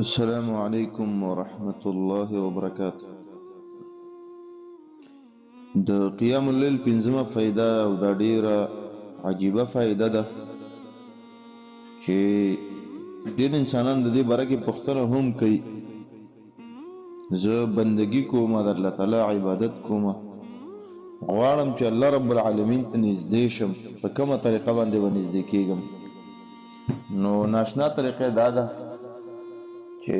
السلام عليكم ورحمة الله وبركاته. د قیام الليل پنځمه فائدہ او دا ډیره عجیبه فائدہ ده چې ډیر انسانان د دې باره کې پوښتنه هم کوي. زه بندگی کوم، د الله تعالی عبادت کوم، غواړم چې الله رب العالمین ته نږدې شم، په کومه طریقه باندې ونږدې کېږم؟ نو ناشنا طریقه دا ده چې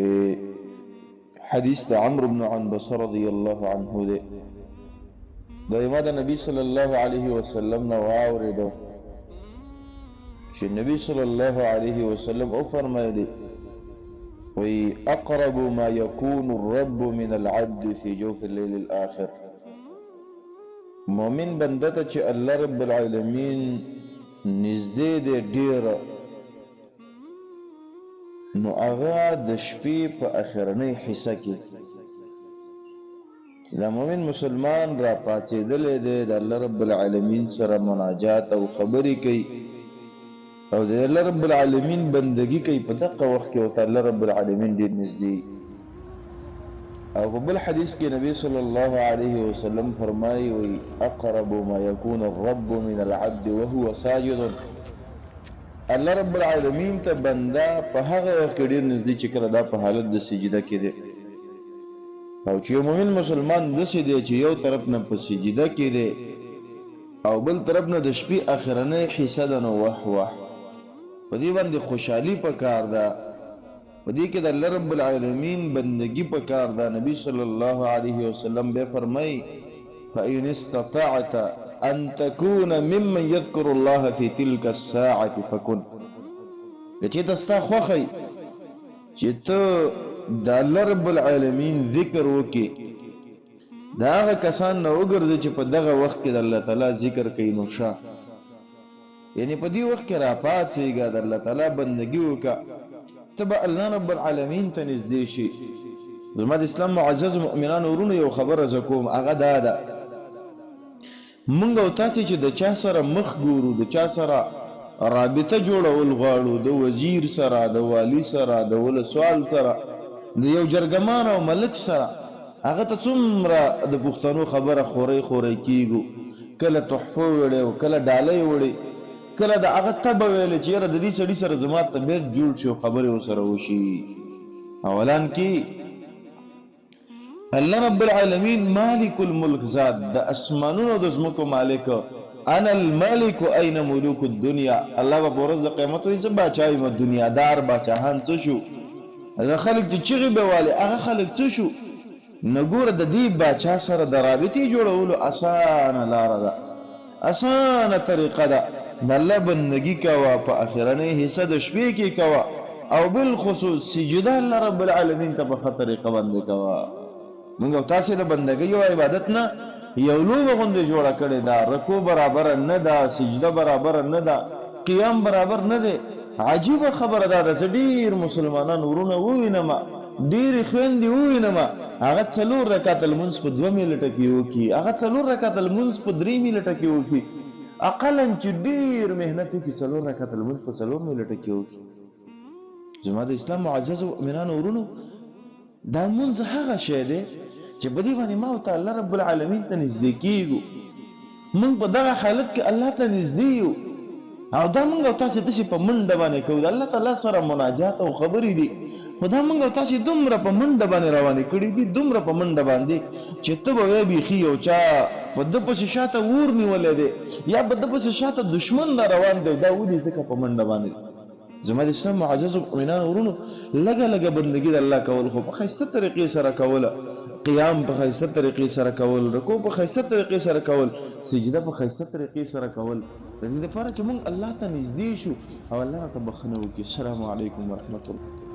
حدیث د عمرو بن عنبسه رضی الله عنه دی. دایما د نبی صلی الله علیه وسلم نه واورېده چې نبی صلی الله علیه وسلم او فرمایلی وی اقرب ما يكون الرب من العبد في جوف الليل الاخر. مؤمن بنده ته چې الله رب العالمین نږدې دی ډیر، نو هغه د شپې په اخرنۍ حصہ کې دا مؤمن مسلمان را پاتېدلی دی، د الله رب العالمین سره مناجات او خبرې کوي او د الله رب العالمین بندگی کوي. په دغه وخت کې ورته الله رب العالمین ډېر نږدې. او په بل حدیث کې نبی صلی الله علیه وسلم فرمایي وی اقرب ما يكون الرب من العبد وهو ساجد. الله رب العالمین ته بنده په هغه وخت کې ډېر نږدې چې کله دا په حالت د سجده کې دی. او چې یو مؤمن مسلمان داسې دی چې یو طرف نه په سجده کې دی او بل طرف نه د شپې اخرنۍ حصه ده، نو وح په دې باندې خوشحالي پکار ده، په دې کې د الله رب العالمین بندگی پکار ده. نبی صلی الله علیه وسلم به فرمایي فإن استطعت ان تكون ممن يذكر الله في تلك الساعة فكن. چې تاسو خوخی چې ته د الله رب العالمین ذکر وکي، دا هغه کسان نه وګرځي چې په دغه وخت کې د الله تعالی ذکر کوي. نو شه یعنی په دې وخت کې را پاتېږه، د الله تعالی بندگی وکړه، ته به الله رب العالمین ته نږدې شي. زما د اسلام معزز مؤمنانو ورونو یو خبره زه کوم، هغه دا ده مونږ او تاسې چې د چا سره مخ ګورو، د چا سره رابطه جوړول غواړو، د وزیر سره، د والی سره، د ولسوال سره، د یو جرګمان او ملک سره، هغه ته څومره د پښتنو خبره خورۍ کیږو، کله تحفه وړي او کله ډالۍ وړي، کله د هغه تبه ویلې چې یاره د دې سړي سره زما طبیعت جوړ شي او خبرې ورسره وشي. اولان کې الله رب العالمین مالک الملک ذات، د اسمانونو د ځمکو مالک، انا الملک اين ملوک الدنیا. الله به ورځ د قیامت وایي زه باچا یم، دنیادار باچاهان څه شو؟ هغه خلک چې چغې به والي هغه خلک څه شو؟ نه ګوره د دې باچا سره د رابطې جوړولو اسانه لاره ده، اسانه طریقه ده. د الله بندگی کوه، په اخرنۍ حصه د شپې کې کوه، او بالخصوص سجده الله رب العالمین ته په ښه طریقه باندې کوه. موږ او تاسې د بندګۍ او عبادت نه یو لوبه غوندې جوړه کړې ده، رکوع برابر نه ده، سجده برابر نه ده، قیام برابر نه دی. عجیبه خبره ده چې ډېر مسلمانان ورونه ووینم، ډېرې خویندې ووینم، هغه 4 رکعت لمونځ په 2 منټه کې وکړي، هغه 4 رکعت لمونځ په 3 منټه کې وکړي، اقلا چې ډېر محنت وکړي 4 رکعت لمونځ په 4 منټه کې وکړي. زما د اسلام معززو مؤمنانو ورونو، دا لمونځ هغه شی دی چې په دې باندې ما او ته الله رب العالمین ته نږدې کېږو. موږ په دغه حالت کې الله ته نږدې یو، او دا موږ او تاسې داسې په منډه باندې کوو، د الله تعالی سره مناجات او خبرې دي، خو دا موږ او تاسې دومره په منډه باندې روانې کړي دي، دومره په منډه باندې چې ته به وایې بیخي یو چا په ده پسې شاته اور نیولی دی یا په ده پسې شاته دشمن نه روان دی، دا ولې ځکه په منډه باندې. زما د اسلام معززو مؤمنانو ورونو، لږه بندګي د الله کول، خو په ښایسته طریقې سره کوله، قیام په ښایسته طریقې سره کول، رکوع په ښایسته طریقې سره کول، سجده په ښایسته طریقې سره کول، د دې لپاره چې موږ الله ته نږدې شو او الله راته بښنه وکړي. السلام علیکم ورحمة الله.